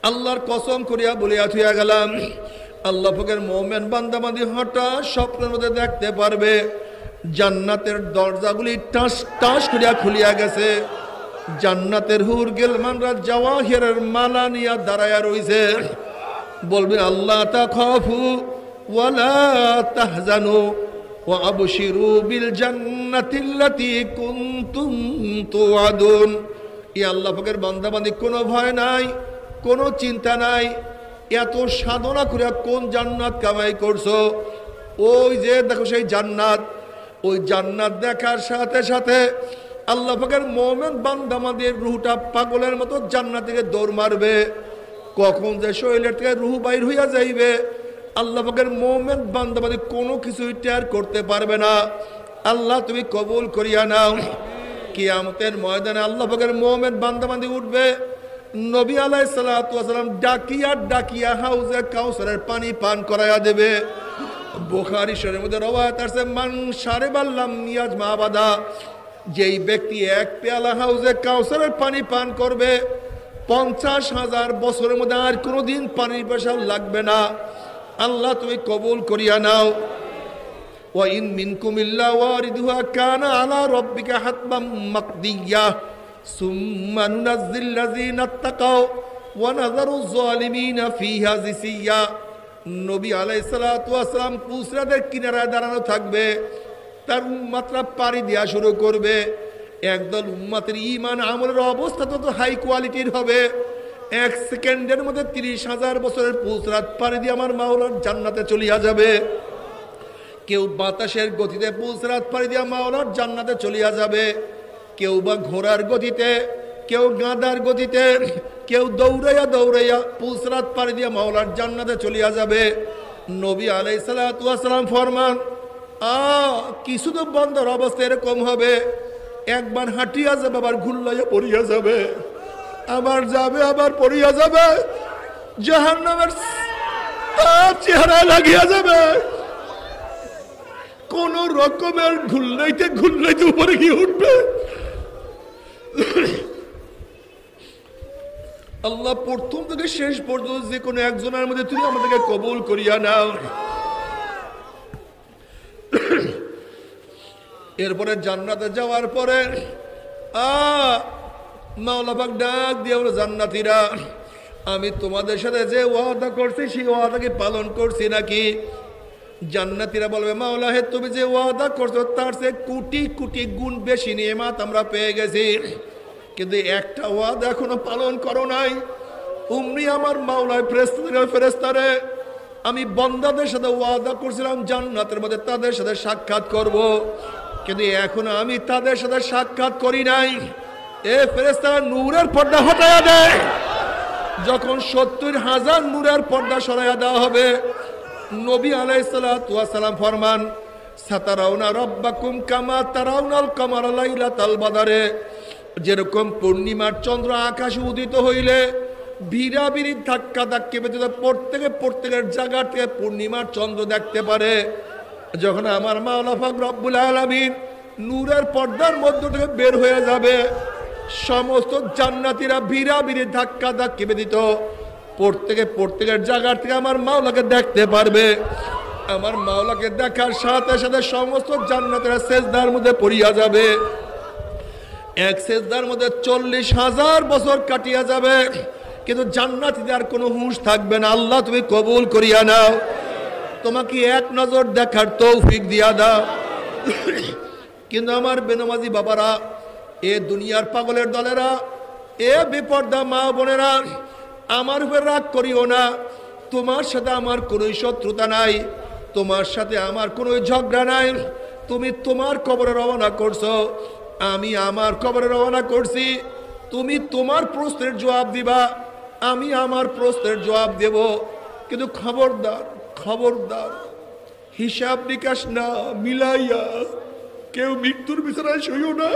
আল্লাহর কসম করিয়া বলিয়া থইয়া গেলাম, আল্লাহ পাকের মুমিন বান্দা বান্দি হঠাৎ স্বপ্নের মধ্যে দেখতে পারবে জান্নাতের দরজাগুলি টাস টাস করিয়া খুলিয়া গেছে, জান্নাতের হুর গিলমানরা জাওয়াহিরের মালা নিয়া দাঁড়ায়া রইছে, বলবে আল্লাহ তাখাফু ওয়ালা তাহজানু ওয়া আবশিরু বিল জান্নাতিল্লাতী কুনতুম তুআদুন। এই আল্লাহ পাকের বান্দা বান্দি কোনো ভয় নাই, কোনো চিন্তা নাই, এত সাধনা করে কোন জান্নাত কামাই করছো, ওই যে দেখো সেই জান্নাত, ওই জান্নাত দেখার সাথে সাথে আল্লাহ পাকের মুমিন বান্দা বান্দির রূহটা পাগলের মতো জান্নাত থেকে দৌড় মারবে। কখন যে শরীরের থেকে রূহ বাইর হইয়া যাইবে আল্লাহ পাকের মুমিন বান্দা বান্দি কোনো কিছুই টের করতে পারবে না। আল্লাহ তুমি কবুল করিয়া নাও। কিয়ামতের ময়দানে আল্লাহ পাকের মুমিন বান্দা বান্দি উঠবে, নবী আলাইহিস সালাতু ওয়াস সালাম ডাকিয়া ডাকিয়া হাউজে কাউসারের পানি পান করাইয়া দেবে। বুখারী শরীফের মধ্যে রওয়ায়াত আছে, মান শারিবাল লাম ইয়াজমা আবাদা, যেই ব্যক্তি এক পেয়ালা হাউজে কাউসারের পানি পান করবে 50,000 বছরের মধ্যে আর কোনোদিন পানির পেশা লাগবে না। আল্লাহ তুমি কবুল করিয়া নাও। ওয়া ইন মিনকুম ইল্লা ওয়ারিদুহা কানা আলা রাব্বিকা হাতমান মাকদিয়্যা সুম্মা নুনাজ্জিল্লাযীনা তাকাও ওয়া নাযারুয যালিমিনা ফিহা জিসিয়্যা। নবী আলাইহিস সালাতু ওয়াস সালাম পুসরাদের কিনারায় দাঁড়ানো থাকবে, তার উম্মতরা পাড়ি দেওয়া শুরু করবে। একদল উম্মতের ঈমান আমলের অবস্থা তো হাই কোয়ালিটির হবে, 1 সেকেন্ডের মধ্যে 30,000 বছরের পুসরাত পাড়ি দিয়ে আমার মাওলার জান্নাতে চলিয়া যাবে। কেউ বাতাসের গতিতে পুসরাত পাড়ি দিয়ে মাওলার জান্নাতে চলিয়া যাবে, কেউ বা ঘোড়ার গতিতে, কেউ গাধার গতিতে, কেউ দৌড়াইয়া দৌড়াইয়া পুসরাত পাড়ি দিয়ে মাওলার জান্নাতে চলিয়া যাবে। নবী আলাইহিস সালাতু ওয়াস সালাম ফরমান, কিছু তো বন্ধর অবস্থা এরকম হবে, একবার হাঁটিয়া যাবে আবার ঘুরলাইয়া পড়িয়া যাবে, আবার যাবে আবার পড়িয়া যাবে, জাহান্নামের চেহারা লাগিয়া যাবে, কোন রকমের ঘুরলাইতে ঘুরলাইতে উপরে গিয়ে উঠবে। আল্লাহ প্রথম থেকে শেষ পর্যন্ত যে কোনো একজনের মধ্যে তুমি আমাদেরকে কবুল করিয়া নাও। এরপরে জান্নাতে যাওয়ার পরে মাওলা পাক ডাক দিয়ে বলে, জান্নাতীরা আমি তোমাদের সাথে যে ওয়াদা করছি সেই ওয়াদাকে পালন করছি নাকি? জান্নাতীরা বলবে, মাওলা হে তুমি যে ওয়াদা করছো তার চেয়ে কোটি কোটি গুণ বেশি নিয়ামত আমরা পেয়ে গেছি, কিন্তু একটা ওয়াদা এখনো পালন করো নাই। উম্মি আমার মাওলায় ফেরেশতারে আমি বান্দাদের সাথে ওয়াদা করছিলাম জান্নাতের মধ্যে তাদের সাথে সাক্ষাৎ করব, কিন্তু এখনো আমি তাদের সাথে সাক্ষাৎ করি নাই। এ ফেরেশতারা নূরের পর্দা হটাইয়া দেয়। যখন 70,000 নূরের পর্দা সরাইয়া দেওয়া হবে, নবী আলাইহিস সালাতু ওয়াস সালাম ফরমান, সাতারাউনা রাব্বাকুম কামা তারাউনাল কামারা লাইলাতাল বাদরে, যেরকম পূর্ণিমার চন্দ্র আকাশে উদিত হইলে বিরাবিরি ধাক্কা ধাক্কি ব্যতীত প্রত্যেকের জায়গা থেকে পূর্ণিমার চন্দ্র দেখতে পারে, যখন আমার মাওলা পাক রব্বুল আলামিন নূরের পর্দার মধ্য থেকে বের হয়ে যাবে, সমস্ত জান্নাতীরা বিরাবিরি ধাক্কা ধাক্কি ব্যতীত প্রত্যেকের জায়গা থেকে আমার মাওলাকে দেখতে পারবে। আমার মাওলাকে দেখার সাথে সাথে সমস্ত জান্নাতীরা সেজদার মধ্যে পড়িয়া যাবে। এক সেজদার মধ্যে 40,000 বছর কাটিয়া যাবে, কিন্তু জান্নাতীদের কোনো হুঁশ থাকবে না। আল্লাহ তুমি কবুল করিয়া নাও। তোমাকে এক নজর দেখার তৌফিক দিয়া দাও। কিন্তু আমার বেনামাজি বাবারা, এ দুনিয়ার পাগলের দলেরা, এ বিপর্দা মা বোনেরা, আমার উপর রাগ করিও না। তোমার সাথে আমার কোনো শত্রুতা নাই, তোমার সাথে আমার কোনো ঝগড়া নাই। তুমি তোমার কবরে রওনা করছো, আমি আমার কবরে রওনা করছি। তুমি তোমার প্রশ্নের জবাব দিবা, আমি আমার প্রশ্নের জবাব দেব। কিন্তু খবরদার খবরদার, হিসাব নিকাশ না মিলাইয়া কেউ মৃত্যুর বিছানায় শুইও না।